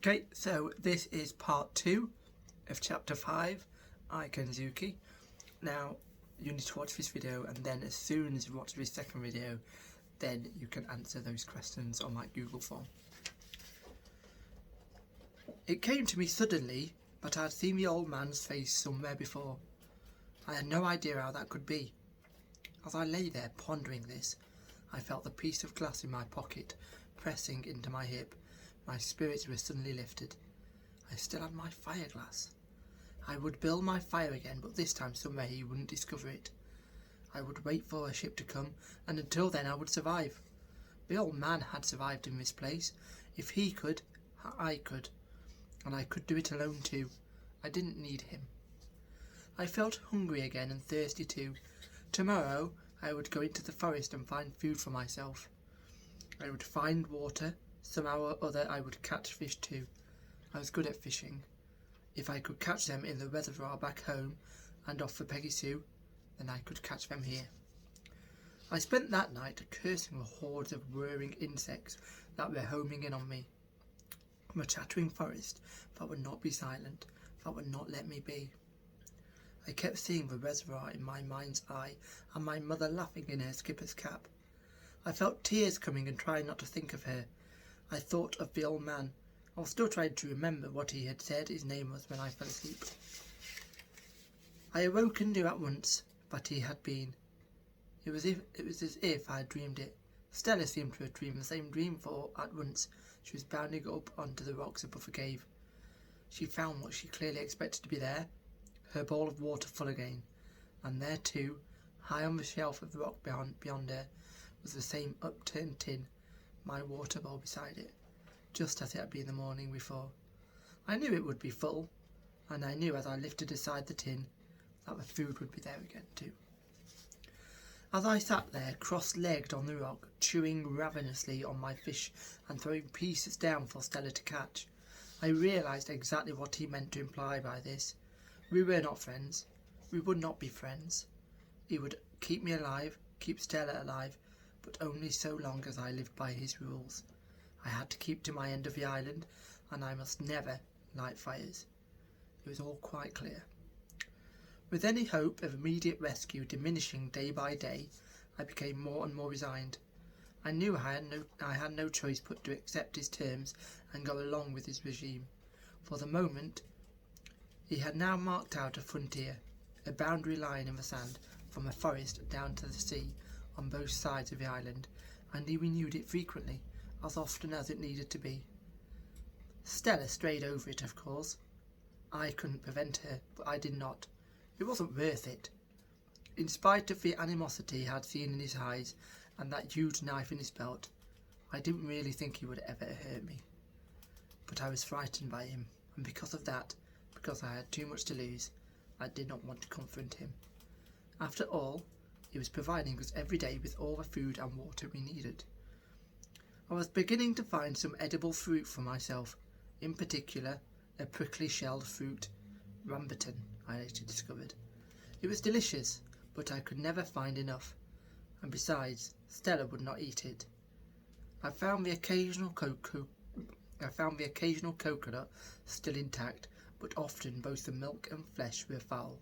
Okay, so this is part 2 of chapter 5, I, Kensuke. Now, you need to watch this video, and then as soon as you watch this second video, then you can answer those questions on my Google form. It came to me suddenly, but I had seen the old man's face somewhere before. I had no idea how that could be. As I lay there pondering this, I felt the piece of glass in my pocket pressing into my hip. My spirits were suddenly lifted. I still had my fire glass. I would build my fire again, but this time somewhere he wouldn't discover it. I would wait for a ship to come, and until then I would survive. The old man had survived in this place. If he could, I could. And I could do it alone too. I didn't need him. I felt hungry again and thirsty too. Tomorrow I would go into the forest and find food for myself. I would find water. Somehow or other I would catch fish too. I was good at fishing. If I could catch them in the reservoir back home and off the pt2, then I could catch them here. I spent that night cursing the hordes of whirring insects that were homing in on me. From a chattering forest that would not be silent, that would not let me be. I kept seeing the reservoir in my mind's eye and my mother laughing in her skipper's cap. I felt tears coming and tried not to think of her. I thought of the old man. I was still trying to remember what he had said his name was when I fell asleep. I awoke and knew at once that he had been. It was as if I had dreamed it. Stella seemed to have dreamed the same dream, for at once she was bounding up onto the rocks above the cave. She found what she clearly expected to be there, her bowl of water full again, and there too, high on the shelf of the rock beyond her, was the same upturned tin, my water bowl beside it, just as it had been the morning before. I knew it would be full, and I knew as I lifted aside the tin that the food would be there again too. As I sat there cross-legged on the rock, chewing ravenously on my fish and throwing pieces down for Stella to catch, I realised exactly what he meant to imply by this. We were not friends. We would not be friends. He would keep me alive, keep Stella alive, but only so long as I lived by his rules. I had to keep to my end of the island, and I must never light fires. It was all quite clear. With any hope of immediate rescue diminishing day by day, I became more and more resigned. I knew I had no choice but to accept his terms and go along with his regime. For the moment, he had now marked out a frontier, a boundary line in the sand, from the forest down to the sea, on both sides of the island, and he renewed it frequently, as often as it needed to be. Stella strayed over it, of course. I couldn't prevent her, but I did not. It wasn't worth it. In spite of the animosity I had seen in his eyes and that huge knife in his belt, I didn't really think he would ever hurt me. But I was frightened by him, and because of that, because I had too much to lose, I did not want to confront him. After all, he was providing us every day with all the food and water we needed. I was beginning to find some edible fruit for myself, in particular a prickly shelled fruit, rambutan, I later discovered. It was delicious, but I could never find enough, and besides, Stella would not eat it. I found the occasional coconut still intact, but often both the milk and flesh were foul.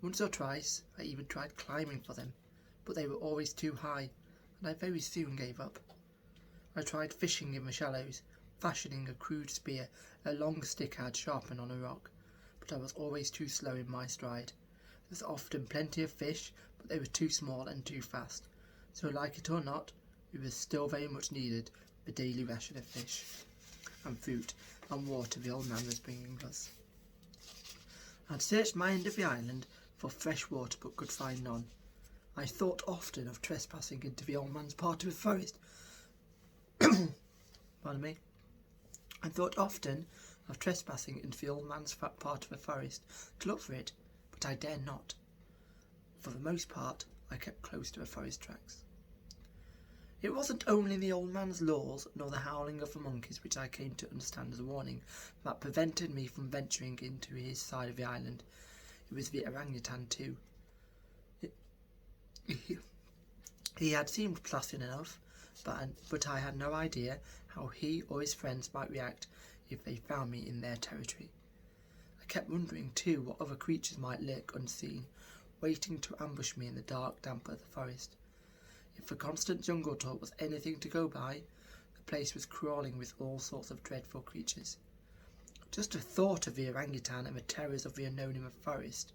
Once or twice I even tried climbing for them, but they were always too high, and I very soon gave up. I tried fishing in the shallows, fashioning a crude spear, a long stick I had sharpened on a rock, but I was always too slow in my stride. There was often plenty of fish, but they were too small and too fast, so like it or not, it was still very much needed, the daily ration of fish and fruit and water the old man was bringing us. I had searched my end of the island for fresh water but could find none. I thought often of trespassing into the old man's part of the forest. Pardon me. I thought often of trespassing into the old man's part of the forest to look for it, but I dared not. For the most part, I kept close to the forest tracks. It wasn't only the old man's laws, nor the howling of the monkeys, which I came to understand as a warning, that prevented me from venturing into his side of the island. It was the orangutan too. He had seemed placid enough, but I had no idea how he or his friends might react if they found me in their territory. I kept wondering too what other creatures might lurk unseen, waiting to ambush me in the dark damp of the forest. If the constant jungle talk was anything to go by, the place was crawling with all sorts of dreadful creatures. Just the thought of the orangutan and the terrors of the unknown in the forest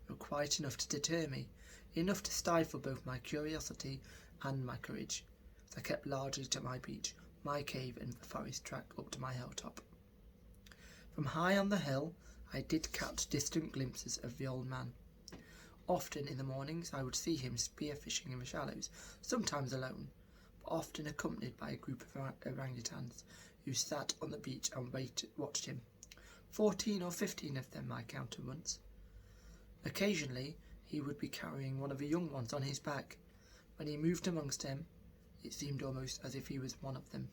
were quite enough to deter me, enough to stifle both my curiosity and my courage, as I kept largely to my beach, my cave and the forest track up to my hilltop. From high on the hill I did catch distant glimpses of the old man. Often in the mornings I would see him spearfishing in the shallows, sometimes alone, but often accompanied by a group of orangutans who sat on the beach and watched him. 14 or 15 of them I counted once. Occasionally he would be carrying one of the young ones on his back. When he moved amongst them, it seemed almost as if he was one of them.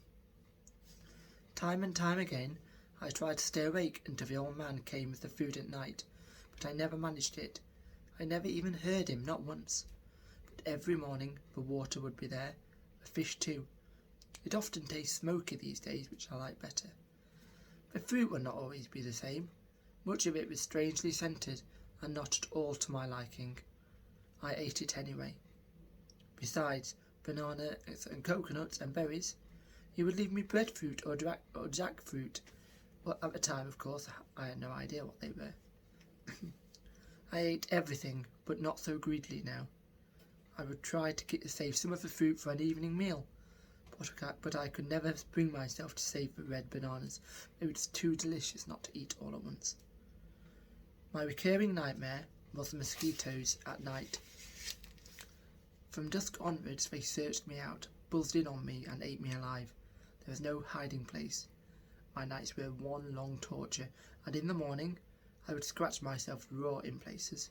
Time and time again I tried to stay awake until the old man came with the food at night, but I never managed it. I never even heard him, not once. But every morning the water would be there, the fish too. It often tastes smoky these days, which I like better. The fruit would not always be the same. Much of it was strangely scented and not at all to my liking. I ate it anyway. Besides bananas and coconuts and berries, he would leave me breadfruit or jackfruit. Well, at the time, of course, I had no idea what they were. I ate everything, but not so greedily now. I would try to save some of the fruit for an evening meal, but I could never bring myself to save the red bananas. It was too delicious not to eat all at once. My recurring nightmare was the mosquitoes at night. From dusk onwards they searched me out, buzzed in on me and ate me alive. There was no hiding place. My nights were one long torture, and in the morning I would scratch myself raw in places.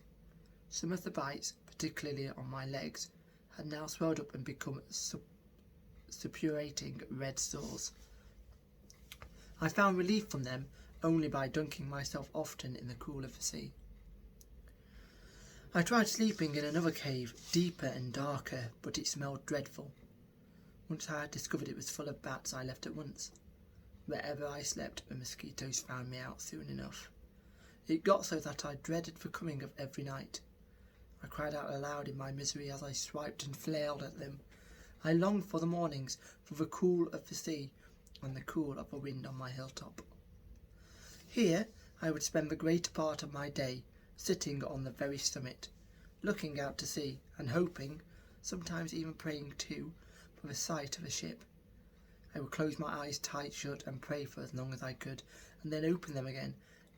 Some of the bites, particularly on my legs, had now swelled up and become suppurating red sores. I found relief from them only by dunking myself often in the cool of the sea. I tried sleeping in another cave, deeper and darker, but it smelled dreadful. Once I had discovered it was full of bats, I left at once. Wherever I slept, the mosquitoes found me out soon enough. It got so that I dreaded the coming of every night. I cried out aloud in my misery as I swiped and flailed at them. I longed for the mornings, for the cool of the sea, and the cool of the wind on my hilltop. Here I would spend the greater part of my day, sitting on the very summit, looking out to sea, and hoping, sometimes even praying too, for the sight of a ship. I would close my eyes tight shut and pray for as long as I could, and then open them again.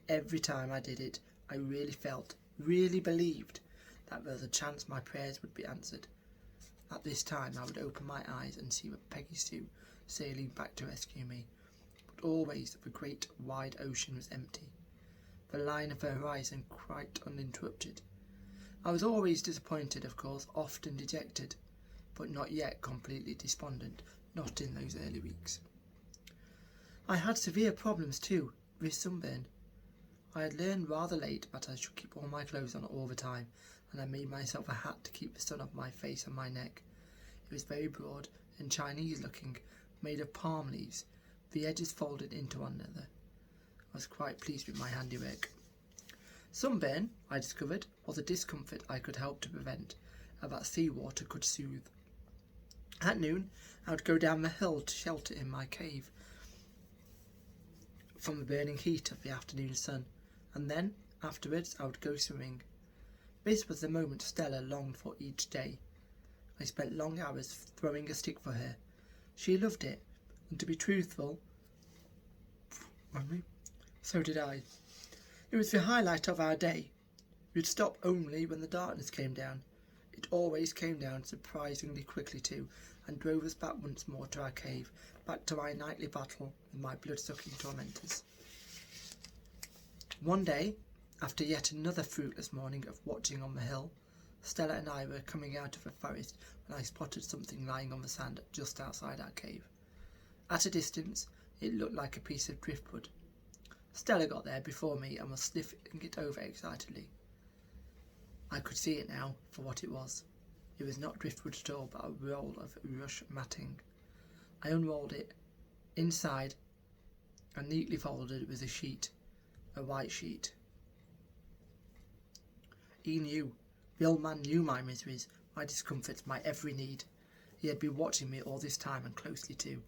Every time I did it, I really felt, really believed, that there was a chance my prayers would be answered. At this time I would open my eyes and see Peggy Sue sailing back to rescue me, but always the great wide ocean was empty, the line of the horizon quite uninterrupted. I was always disappointed, of course, often dejected, but not yet completely despondent, not in those early weeks. I had severe problems too, with sunburn. I had learned rather late that I should keep all my clothes on all the time, and I made myself a hat to keep the sun off my face and my neck. It was very broad and Chinese looking, made of palm leaves, the edges folded into one another. I was quite pleased with my handiwork. Sunburn, I discovered, was a discomfort I could help to prevent, and that sea water could soothe. At noon, I would go down the hill to shelter in my cave from the burning heat of the afternoon sun, and then, afterwards, I would go swimming. This was the moment Stella longed for each day. I spent long hours throwing a stick for her. She loved it, and to be truthful, so did I. It was the highlight of our day. We'd stop only when the darkness came down. It always came down surprisingly quickly too, and drove us back once more to our cave, back to my nightly battle with my blood-sucking tormentors. One day, after yet another fruitless morning of watching on the hill, Stella and I were coming out of the forest when I spotted something lying on the sand just outside our cave. At a distance, it looked like a piece of driftwood. Stella got there before me and was sniffing it over excitedly. I could see it now for what it was. It was not driftwood at all, but a roll of rush matting. I unrolled it. Inside and neatly folded was a sheet, a white sheet. He knew, the old man knew my miseries, my discomforts, my every need. He had been watching me all this time, and closely too.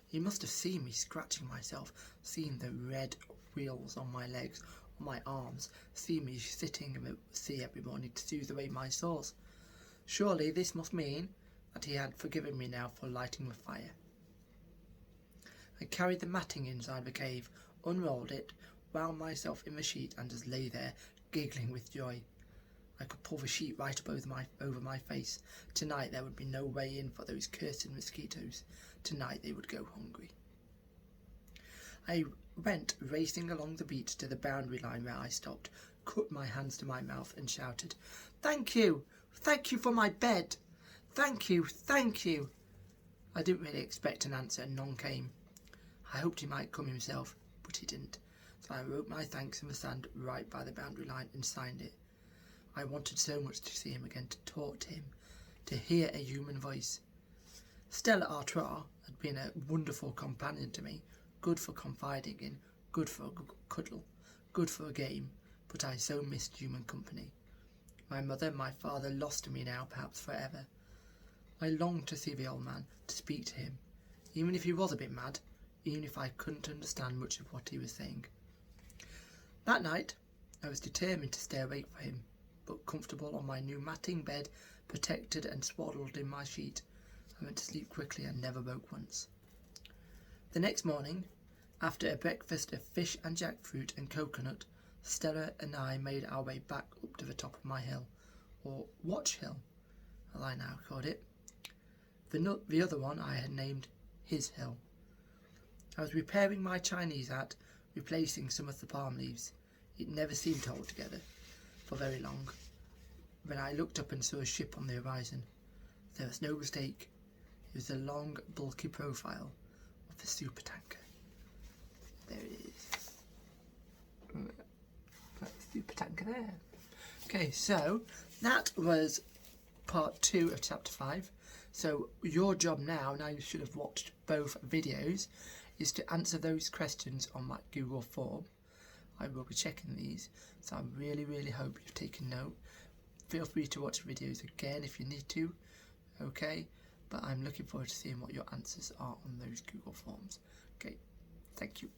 He must have seen me scratching myself, seen the red wheals on my legs, on my arms, seen me sitting in the sea every morning to soothe away my sores. Surely this must mean that he had forgiven me now for lighting the fire. I carried the matting inside the cave, unrolled it, wound myself in the sheet, and just lay there, giggling with joy. I could pull the sheet right up over my face. Tonight there would be no way in for those cursed mosquitoes. Tonight they would go hungry. I went racing along the beach to the boundary line where I stopped, cut my hands to my mouth and shouted, "Thank you! Thank you for my bed! Thank you! Thank you!" I didn't really expect an answer, and none came. I hoped he might come himself, but he didn't, so I wrote my thanks in the sand right by the boundary line and signed it. I wanted so much to see him again, to talk to him, to hear a human voice. Stella Artois had been a wonderful companion to me, good for confiding in, good for a cuddle, good for a game, but I so missed human company. My mother and my father lost to me now, perhaps forever. I longed to see the old man, to speak to him, even if he was a bit mad, even if I couldn't understand much of what he was saying. That night, I was determined to stay awake for him, but comfortable on my new matting bed, protected and swaddled in my sheet, I went to sleep quickly and never woke once. The next morning, after a breakfast of fish and jackfruit and coconut, Stella and I made our way back up to the top of my hill, or Watch Hill, as I now called it. The other one I had named His Hill. I was repairing my Chinese hat, replacing some of the palm leaves. It never seemed to hold together for very long. When I looked up and saw a ship on the horizon, there was no mistake. It was the long, bulky profile of the supertanker. There it is. That's the supertanker there. Okay, so that was part 2 of chapter 5. So your job now you should have watched both videos, is to answer those questions on my Google form. I will be checking these, so I really, really hope you've taken note. Feel free to watch videos again if you need to, okay? But I'm looking forward to seeing what your answers are on those Google forms. Okay, thank you.